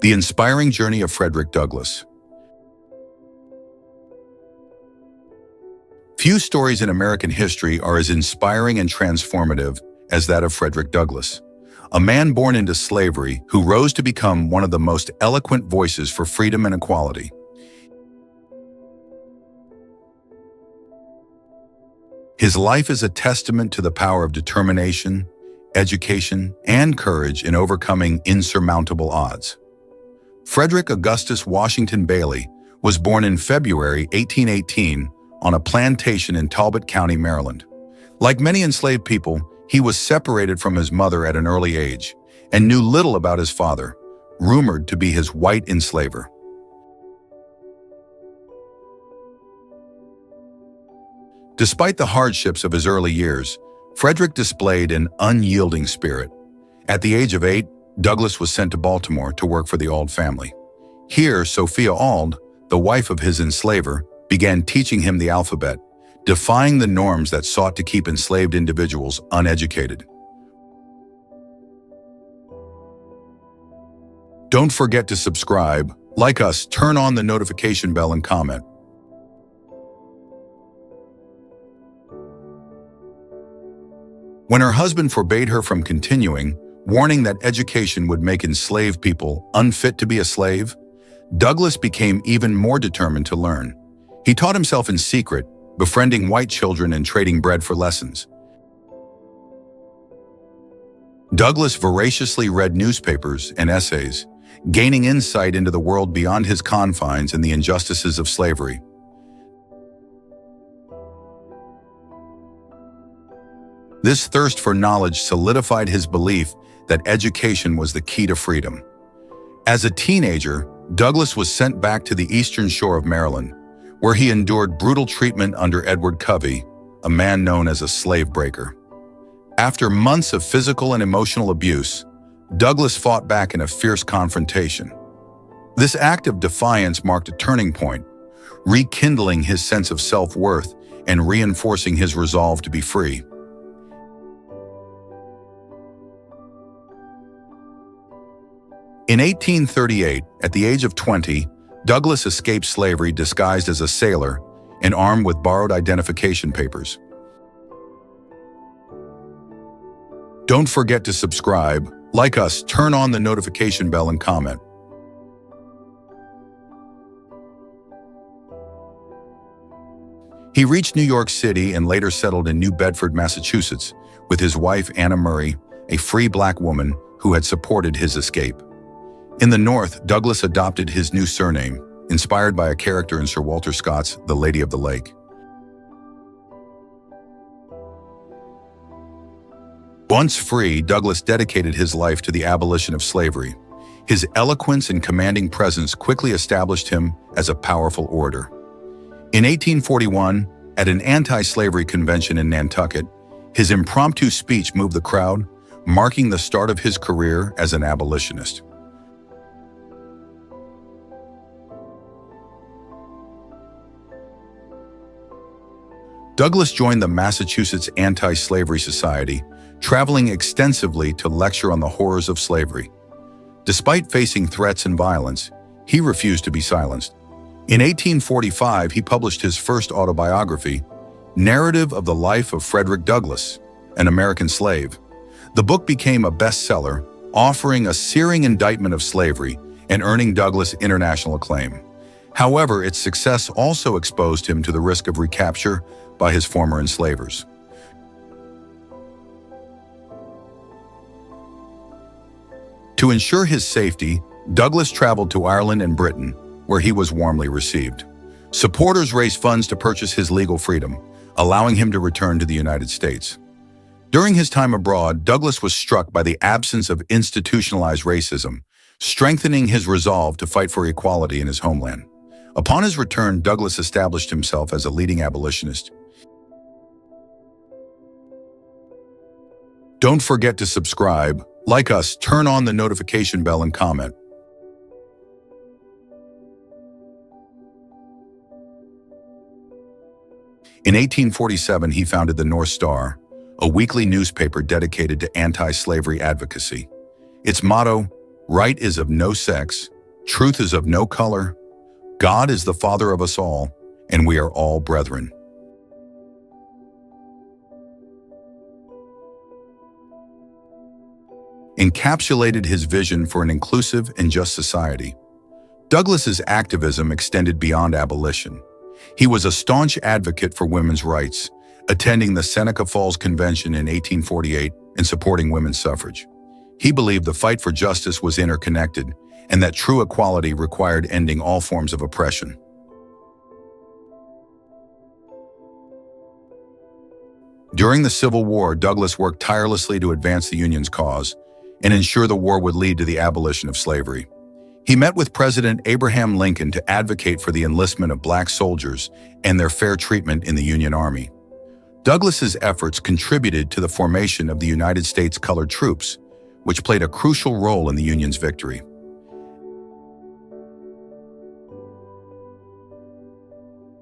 The inspiring journey of Frederick Douglass. Few stories in American history are as inspiring and transformative as that of Frederick Douglass, a man born into slavery who rose to become one of the most eloquent voices for freedom and equality. His life is a testament to the power of determination, education, and courage in overcoming insurmountable odds. Frederick Augustus Washington Bailey was born in February 1818 on a plantation in Talbot County, Maryland. Like many enslaved people, he was separated from his mother at an early age and knew little about his father, rumored to be his white enslaver. Despite the hardships of his early years, Frederick displayed an unyielding spirit. At the age of 8, Douglass was sent to Baltimore to work for the Auld family. Here, Sophia Auld, the wife of his enslaver, began teaching him the alphabet, defying the norms that sought to keep enslaved individuals uneducated. Don't forget to subscribe, like us, turn on the notification bell, and comment. When her husband forbade her from continuing, warning that education would make enslaved people unfit to be a slave, Douglass became even more determined to learn. He taught himself in secret, befriending white children and trading bread for lessons. Douglass voraciously read newspapers and essays, gaining insight into the world beyond his confines and the injustices of slavery. This thirst for knowledge solidified his belief that education was the key to freedom. As a teenager, Douglass was sent back to the eastern shore of Maryland, where he endured brutal treatment under Edward Covey, a man known as a slave breaker. After months of physical and emotional abuse, Douglass fought back in a fierce confrontation. This act of defiance marked a turning point, rekindling his sense of self-worth and reinforcing his resolve to be free. In 1838, at the age of 20, Douglass escaped slavery disguised as a sailor and armed with borrowed identification papers. Don't forget to subscribe, like us, turn on the notification bell, and comment. He reached New York City and later settled in New Bedford, Massachusetts, with his wife Anna Murray, a free black woman who had supported his escape. In the North, Douglass adopted his new surname, inspired by a character in Sir Walter Scott's The Lady of the Lake. Once free, Douglass dedicated his life to the abolition of slavery. His eloquence and commanding presence quickly established him as a powerful orator. In 1841, at an anti-slavery convention in Nantucket, his impromptu speech moved the crowd, marking the start of his career as an abolitionist. Douglass joined the Massachusetts Anti-Slavery Society, traveling extensively to lecture on the horrors of slavery. Despite facing threats and violence, he refused to be silenced. In 1845, he published his first autobiography, Narrative of the Life of Frederick Douglass, an American Slave. The book became a bestseller, offering a searing indictment of slavery and earning Douglass international acclaim. However, its success also exposed him to the risk of recapture by his former enslavers. To ensure his safety, Douglass traveled to Ireland and Britain, where he was warmly received. Supporters raised funds to purchase his legal freedom, allowing him to return to the United States. During his time abroad, Douglass was struck by the absence of institutionalized racism, strengthening his resolve to fight for equality in his homeland. Upon his return, Douglass established himself as a leading abolitionist. Don't forget to subscribe, like us, turn on the notification bell, and comment. In 1847, he founded the North Star, a weekly newspaper dedicated to anti-slavery advocacy. Its motto, "Right is of no sex, Truth is of no color. God is the Father of us all, and we are all brethren. Encapsulated his vision for an inclusive and just society. Douglass's activism extended beyond abolition. He was a staunch advocate for women's rights, attending the Seneca Falls Convention in 1848 and supporting women's suffrage. He believed the fight for justice was interconnected and that true equality required ending all forms of oppression. During the Civil War, Douglass worked tirelessly to advance the Union's cause and ensure the war would lead to the abolition of slavery. He met with President Abraham Lincoln to advocate for the enlistment of black soldiers and their fair treatment in the Union Army. Douglass's efforts contributed to the formation of the United States Colored Troops, which played a crucial role in the Union's victory.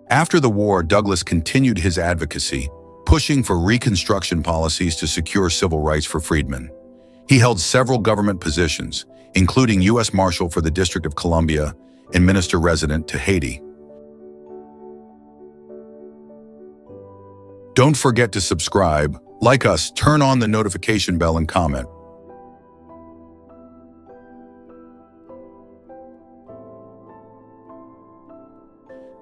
After the war, Douglass continued his advocacy, pushing for Reconstruction policies to secure civil rights for freedmen. He held several government positions, including U.S. Marshal for the District of Columbia and Minister Resident to Haiti. Don't forget to subscribe, like us, turn on the notification bell, and comment.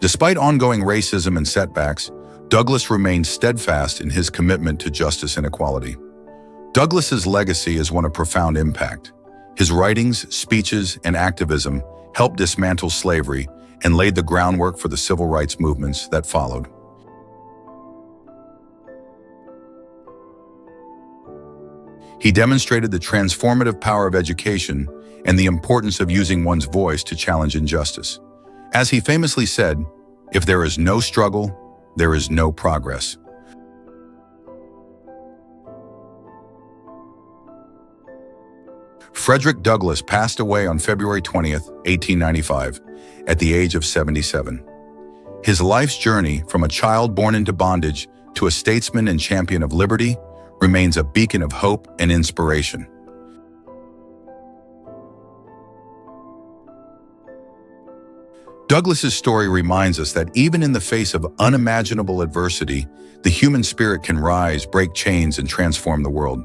Despite ongoing racism and setbacks, Douglass remained steadfast in his commitment to justice and equality. Douglass's legacy is one of profound impact. His writings, speeches, and activism helped dismantle slavery and laid the groundwork for the civil rights movements that followed. He demonstrated the transformative power of education and the importance of using one's voice to challenge injustice. As he famously said, "If there is no struggle, there is no progress." Frederick Douglass passed away on February 20th, 1895, at the age of 77. His life's journey, from a child born into bondage to a statesman and champion of liberty, remains a beacon of hope and inspiration. Douglass's story reminds us that even in the face of unimaginable adversity, the human spirit can rise, break chains, and transform the world.